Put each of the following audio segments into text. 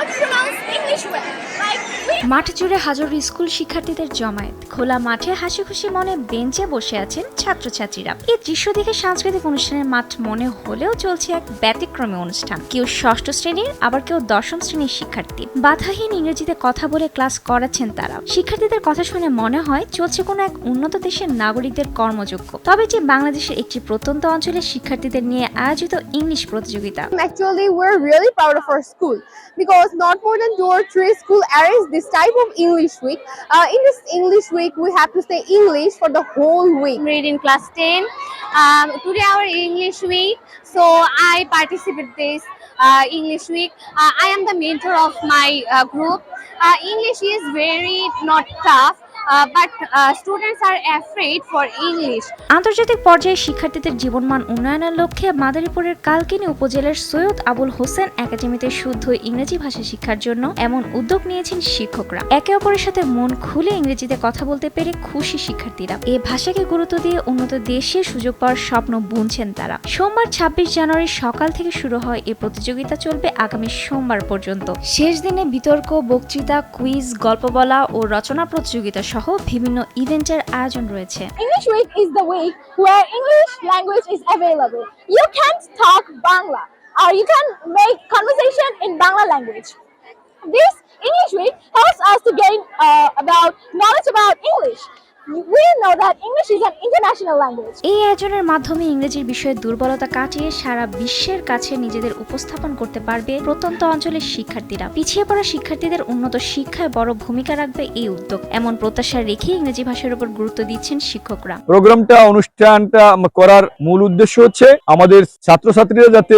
to pronounce English well. মাঠ জুড়ে হাজারো স্কুল শিক্ষার্থীদের জমায়েত, খোলা মাঠে হাসি খুশি মনে বেঞ্চে বসে আছেন ছাত্রছাত্রীরা। এই দৃশ্য দেখে সাংস্কৃতিক অনুষ্ঠানের মাঠ মনে হলেও চলছে এক ব্যতিক্রমী অনুষ্ঠান। কেউ ষষ্ঠ শ্রেণীর, আবার কেউ দশম শ্রেণীর শিক্ষার্থী। বাধাহীন ইংরেজিতে কথা বলে ক্লাস করাচ্ছেন তারা। শিক্ষার্থীদের কথা শুনে মনে হয় চলছে কোনো এক উন্নত দেশের নাগরিকদের কর্মযোগ্য। তবে যে বাংলাদেশের একটি প্রত্যন্ত অঞ্চলের শিক্ষার্থীদের নিয়ে আয়োজিত ইংলিশ প্রতিযোগিতা। Actually, we're really proud of our school because not more than 2 or 3 schools arrange this type of English week. In this English week, we have to say English for the whole week. I'm reading class 10. Today our English week, so I participate this English week. I am the mentor of my group. English is very not tough. But students are afraid for English. আন্তর্জাতিক পর্যায়ে শিক্ষার্থীদের জীবনমান উন্নয়নের লক্ষ্যে মাদারীপুরের কালকিনি উপজেলার সৈয়দ আবুল হোসেন একাডেমিতে শুদ্ধ ইংরেজি ভাষা শিক্ষার জন্য এমন উদ্যোগ নিয়েছেন শিক্ষকরা। একে অপরের সাথে মন খুলে ইংরেজিতে কথা বলতে পেরে খুশি শিক্ষার্থীরা। এই ভাষাকে গুরুত্ব দিয়ে উন্নত দেশে সুযোগ পাওয়ার স্বপ্ন বুনছেন তারা। সোমবার 26 জানুয়ারি সকাল থেকে শুরু হয় এই প্রতিযোগিতা, চলবে আগামী সোমবার পর্যন্ত। শেষ দিনে বিতর্ক, বক্তৃতা, কুইজ, গল্প বলা ও রচনা প্রতিযোগিতা সহ বিভিন্ন ইভেন্টের আয়োজন রয়েছে। English week is the week where English language is available. You can't talk Bangla or you can make conversation in Bangla language. This English week helps us to gain about knowledge about English. We know that English is an international language. এই আয়োজনের মাধ্যমে ইংরেজির বিষয়ে দুর্বলতা কাটিয়ে সারা বিশ্বের কাছে নিজেদের উপস্থাপন করতে পারবে প্রত্যন্ত অঞ্চলের শিক্ষার্থীরা। পিছিয়ে পড়া শিক্ষার্থীদের উন্নত শিক্ষায় বড় ভূমিকা রাখবে এই উদ্যোগ, এমন প্রত্যাশা রেখে ইংরেজি ভাষার উপর গুরুত্ব দিচ্ছেন শিক্ষকরা। অনুষ্ঠানটা করার মূল উদ্দেশ্য হচ্ছে আমাদের ছাত্রছাত্রীরা যাতে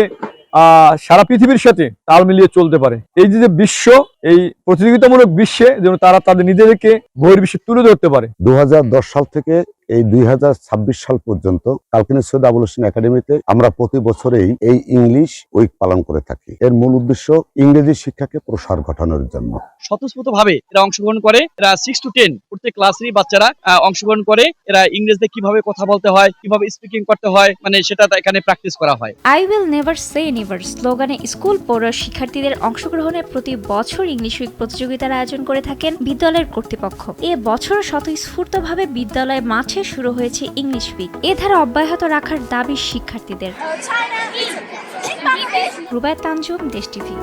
সারা পৃথিবীর সাথে তাল মিলিয়ে চলতে পারে। এই যে বিশ্ব, এই প্রতিযোগিতামূলক বিশ্বে যেন তারা তাদের নিজেদেরকে বহির্বিশ্বে তুলে ধরতে পারে। 2010 সাল থেকে এই 2026 সাল পর্যন্ত কালকিনি সৈয়দ আবুল হোসেন একাডেমিতে আমরা প্রতি বছরেই এই ইংলিশ উইক পালন করে থাকি। এর মূল উদ্দেশ্য ইংরেজি শিক্ষাকে প্রসার ঘটানোর জন্য। স্বতঃস্ফূর্তভাবে এরা অংশগ্রহণ করে। এরা 6 to 10 প্রত্যেক ক্লাসেরই বাচ্চারা অংশগ্রহণ করে। এরা ইংরেজিতে কিভাবে কথা বলতে হয়, কিভাবে স্পিকিং করতে হয়, মানে সেটা এখানে প্র্যাকটিস করা হয়। I will never say never স্লোগানে স্কুল পড়ুয়া শিক্ষার্থীদের অংশগ্রহণে প্রতি বছর ইংলিশ উইক প্রতিযোগিতার আয়োজন করে থাকেন বিদ্যালয়ের কর্তৃপক্ষ। এ বছর স্বতঃস্ফূর্তভাবে বিদ্যালয় মাঠে শুরু হয়েছে ইংলিশ উইক। এ ধারা অব্যাহত রাখার দাবি শিক্ষার্থীদের। রুবায়েত তানজুম, দেশ টিভি।